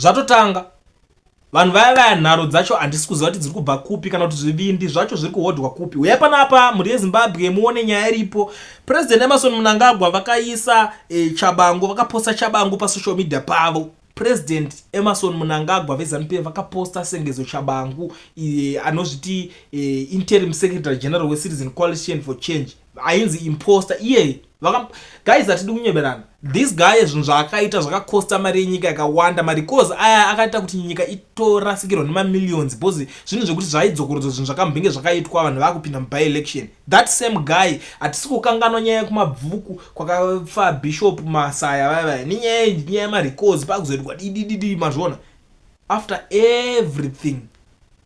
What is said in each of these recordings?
zvatotanga vanhu vaya nharo dzacho handisi kuziva kuti dziri kubva kupi kana kuti zvivindi zvacho zviri kuhodhwa kupi. Uyai panapa muri yeZimbabwe muone nyaya iripo. President Emmerson Mnangagwa vakaisa chabangu, vakaposta chabangu pasocial media pavo. President Emmerson Mnangagwa veZANU-PF vakaposta sengezo chabangu anozviti interim secretary general weCitizen Coalition for Change ainzi imposter iye guys atidi kunyeberana. This guy zvinhu zvaakaita zvakakosta mari yenyika yakawanda. Marikozi aya akaita kuti nyika itorasikirwa nemamillions because zvinhu zvekuti zvaidzokorodzwa zvinhu zvakambinge zvakaitwa vanhu vakupinda muby election. That same guy hatisi kukanganwa nyaya yekumabvuku kwakafa Bishop Masaya vaya nenyaya yemarikozi pakuzoitwa didididi mazvona. After everything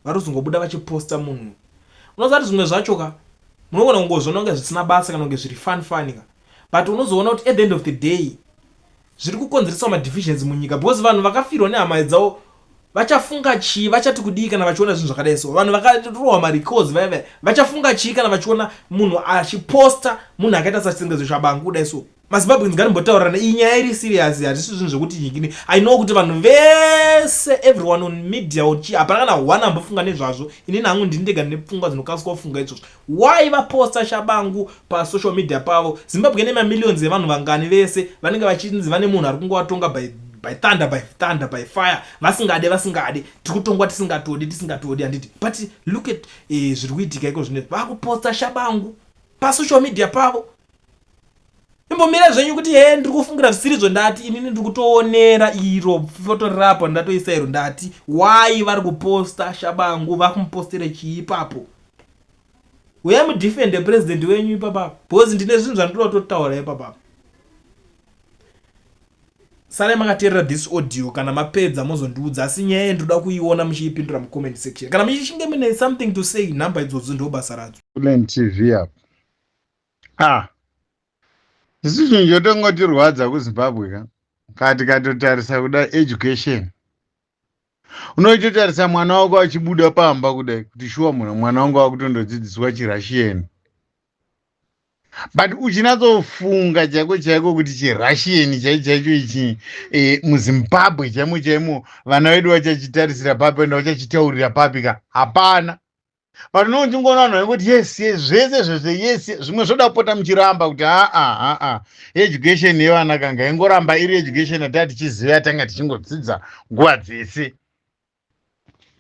varozongobuda vachiposta munhu. Unoziva kuti zvimwe zvacho ka munogona kungozviona kunge zvisina basa kana kunge zviri fun ka, but unozoona kuti at the end of the day zviri kukonzeresa madivisions munyika because vanhu vakafirwa nehama dzavo vachafunga chii, vachati kudii kana vachiona zvinhu zvakadai so. Vanhu vakarohwa marikozi vaya vachafunga chii kana vachiona munhu achiposta munhu akaita sasengezo chabangu kudai so. maZimbabweans ngatimbotaurana iyi nyaya iri serious, hatisi zvinhu zvekuti nyikini. I know kuti vanhu vese everyone on media uchi hapana kana one ambofunga nezvazvo. Inini hangu ndini ndega nepfungwa dzinokasika kufunga izvozvo. Why vaposta chabangu pa social media pavo? Zimbabwe ine mamillions evanhu vangani vese vanenge vachinzi vane munhu ari kungovatonga by thunder by fire, vasingade tikutongwa tisingatodi handiti. But look at zviri kuitika iko zvine vakuposta chabangu pa social media pavo. Imbomira zvenyu kuti ndiri kufungira zvisirizo ndati inini ndiri kutoonera iro fotorapo ndatoisa iro ndati why vari kuposta chabangu vakumupostera chii ipapo. Uyai mudefende president wenyu ipapapo because ndine zvinhu zvandinoda kutotaura ipapapo. Sare makateerera this audio kana mapedza mozondiudza, asi nyaya ndoda kuiona muchiipindura mucomment section kana muchishinge mune something to say. Nhamba idzodzo ndo basa radzo. Kulen TV apo isi chinhu chotongotirwadza kuZimbabwe kati katotarisa kuda education. Unoitotarisa mwana wako achibuda pamba kudai kuti shuwa mwana wangu akutondodzidziswa chiRussian, but uchinatsofunga chaiko kuti chiRussian chaicho ichi muZimbabwe chaimo vana vedu vachachitarisira papi enda vachachitaurira papi ka hapana. But no tingoona vanhu vekuti yes zvese yes zvimwe zvoda kupota muchiramba kuti education yevana kanga ingoramba iri education yatanga tichiziva tanga tichingodzidza nguva dzese.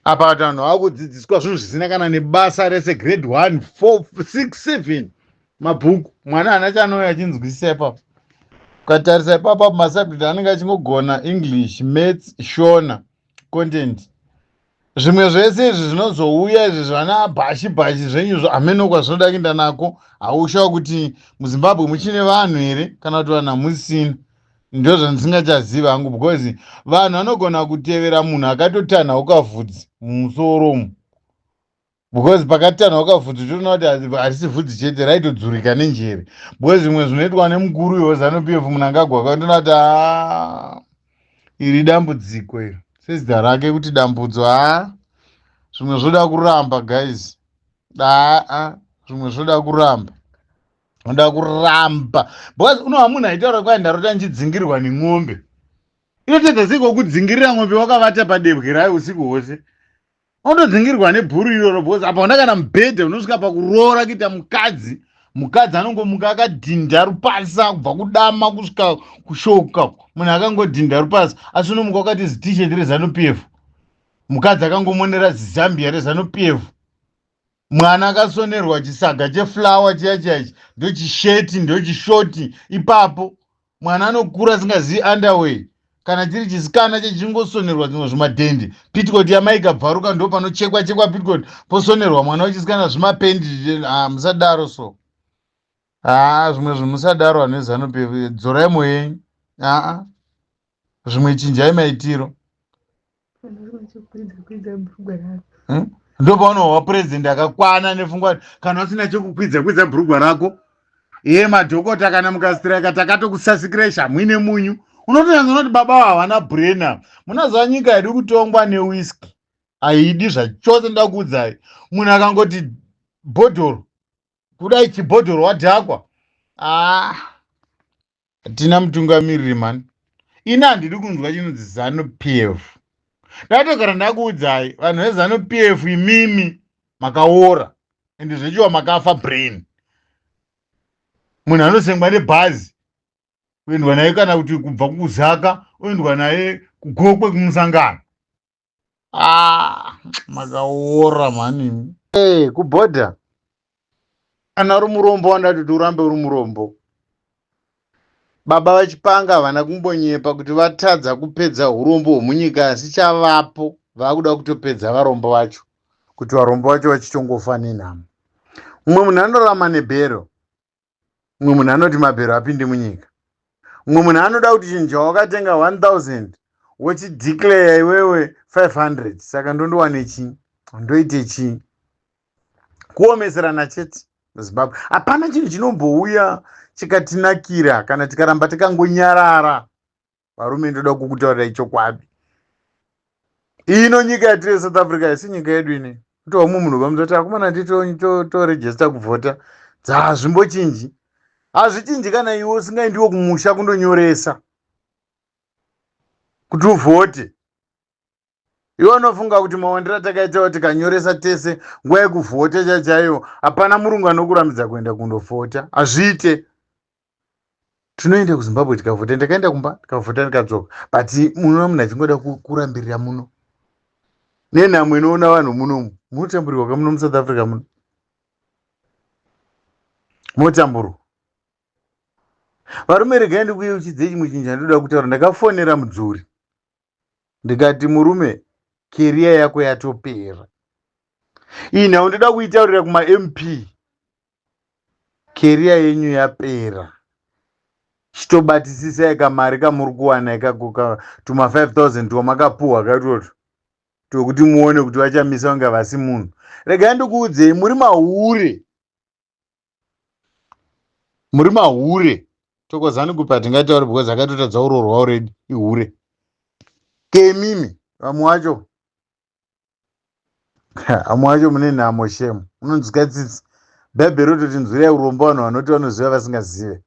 Apa kuti vanhu vakudzidziswa zvinhu zvisina kana nebasa rese grade 1 4 6 7 mabhuku mwana hana chanouya achinzwisisa ipapo. Ukatarisa ipapo masubject anenge achingogona English, Maths, Shona, Content. Zvimwe zvese izvi zvinozouya izvi zvana bhashi zvenyuzvo amenokwa zvinoda kuenda nako. Haushawa kuti muZimbabwe muchine vanhu here kana kuti vanhu hamusina. Ndo zvandingachaziva hangu because vanhu vanogona kutevera munhu akatotanhauka vhudzi mumusoro umu. Because pakatanhauka vhudzi toona kuti harisi vhudzi chete raitodzurika nenjere. Because zvimwe zvinoitwa nemukuru weZANU-PF Mnangagwa akatonona kuti iri dambudziko iro. Sezita rake kuti dambudzo zvimwe zvoda kuramba guys. Zvimwe zvoda kuramba. Ndoda kuramba. Because unowa munhu aitaura kuti ndarota ndichidzingirwa nemwombe. Inotoita seko kudzingirira mwombe wakavata padebwe rayo usiku hwose. Unotodzingirwa nebhuru iroro because apa una kana mubhedhe unosvika pakuroora kuita mukadzi anongomuka akadhinda rupasa kubva kudama kusvika kushoka. Munhu akangodhinda rupasa asi unomuka wakati zit-shirt reZANU-PF. Mukadzi akangomonera zambia reZANU-PF. Mwana akasonerwa chisaga cheflower chiyachiyachi ndochisheti ndochishoti ipapo. Mwana anokura asingazivi underwear. Kana chiri chisikana chechingosonerwa zvimwe zvimadhendi. Pitikoti yamai ikabvaruka ndo panochekwa pitikoti posonerwa mwana wechisikana zvimapendi. Musadaro so. Zvimwe zvimusadaro vanhu veZANU-PF dzorai moyenyu. Zvimwe chinjai maitiro. Ndo paunohwa president akakwana nefungwa kana usina chekukwidza bhurugwa rako. Madhokota kana mukasitiraika takatokusasikirai shamwi nemunyu. Unotonyanza kuti baba havana brain. Munaziva nyika yedu kutongwa newhisky. Haidi zvachose ndakuudzai. Munhu akangoti bhodhoro kudai chibhodhoro wadhakwa. Tina mutungamiriri mani. Ina handidi kunzwa chinonzi ZANU-PF. ndatogara ndakuudzai vanhu vezanu PF imimi makaora ende zvechiwa makafa brain. Munhu anosengwa nebhazi kuendwa naye kana kuti kubva kuzaka oendwa naye kugokwe kumusangano. Makaora manini. Kubhodha kana uri murombo wandati kuti urambe uri murombo. Baba vachipanga havana kumbonyepa kuti vatadza kupedza urombo hwemunyika, asi chavapo vakuda kutopedza varombo vacho, kuti varombo vacho vachitongofa nenhamo. Mumwe munhu anorarama nebhero, mumwe munhu anoti mabhero apinde munyika, mumwe munhu anoda kuti chinhu chawakatenga 1000 wochideclare iwewe 500. Saka ndondowane chii? Ndoite chii? Kuomeserana chete muZimbabwe. Hapana chinhu chinombouya chikatinakira kana tikaramba tikangonyarara. Varume, ndoda kukutaurira chokwadi. Ino nyika yatiri South Africa isi nyika yedu ine. Kutova mumwe munhu kamuzoti akomana nditorejista kuvhota. Zvimbochinji. Hazvichinji kana iwe usingaendiwo kumusha kundonyoresa kuti uvhote. Iwe unofunga kuti mawandira takaitawo tikanyoresa tese nguva yekuvhota chaiyo, hapana murungu anokurambidza kuenda kundovhota. Hazviite. Tinoenda kuZimbabwe tikavhota, ndakaenda kumba tikavhota ndikadzoka. But munoona munhu achingoda kurambirira muno. Nenhamo inoona vanhu munomu. Munotamburirwa kamuno muSouth Africa muno. Motamburwa. Varume, regai ndikuyeuchidze chimwe chinhu chandoda kutaura. Ndakafonera mudzuri ndikati, murume, keriya yako yatopera. Iyi nhau ndoda kuitaurira kuma-MP. Keriya yenyu yapera. Chitobatisisai kamari kamuri kuwana ikakuka tuma 5000 twamakapuhwa katoto, tokuti muone kuti vachamisa kunge vasi munhu. Regai ndikuudzei, muri mahure. Muri mahure. Tokozani kupa tingatauri because akatotadza urorwa already ihure. Kemimi vamwe wacho amwe wacho mune nhamo shemu. Unonzwika tsitsi. Bhaibheri rototi nzwirai urombo vanhu vanoti vanoziva vasingazive.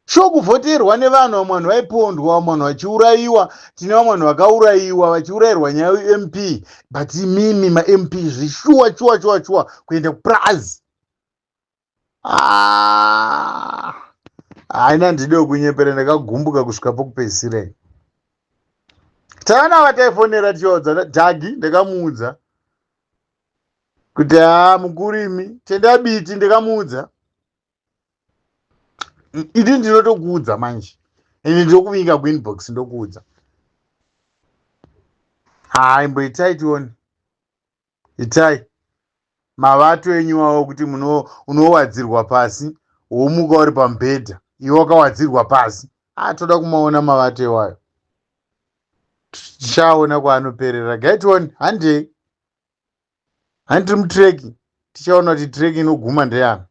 Shokuvhoterwa nevanhu, vamwe vanhu vaipondwa, vamwe vanhu vachiurayiwa. Tine vamwe vanhu vakaurayiwa vachiurayirwa nyaya yeMP. But mimi maMP zvishuwa kuenda kuprazi. Haina ndido kunyepera, ndakagumbuka kusvika pokupedzisira. Tana vataifonera tichaudza Dhagi, ndakamuudza kuti mukurimi tenda biti, ndikamuudza ini ndinotokuudza manje, ini ndokuvinga kuinbox ndokuudza. Imboitai tione, itai mavato enyu wawo kuti unowadzirwa pasi, womuka uri pamubhedha, iwe wakawadzirwa pasi. Toda kumaona mavato iwayo. Tichaona kwaanoperera. Gaitioni handei, handi tiri mutreki. Tichaona kuti treki inoguma ndeyani.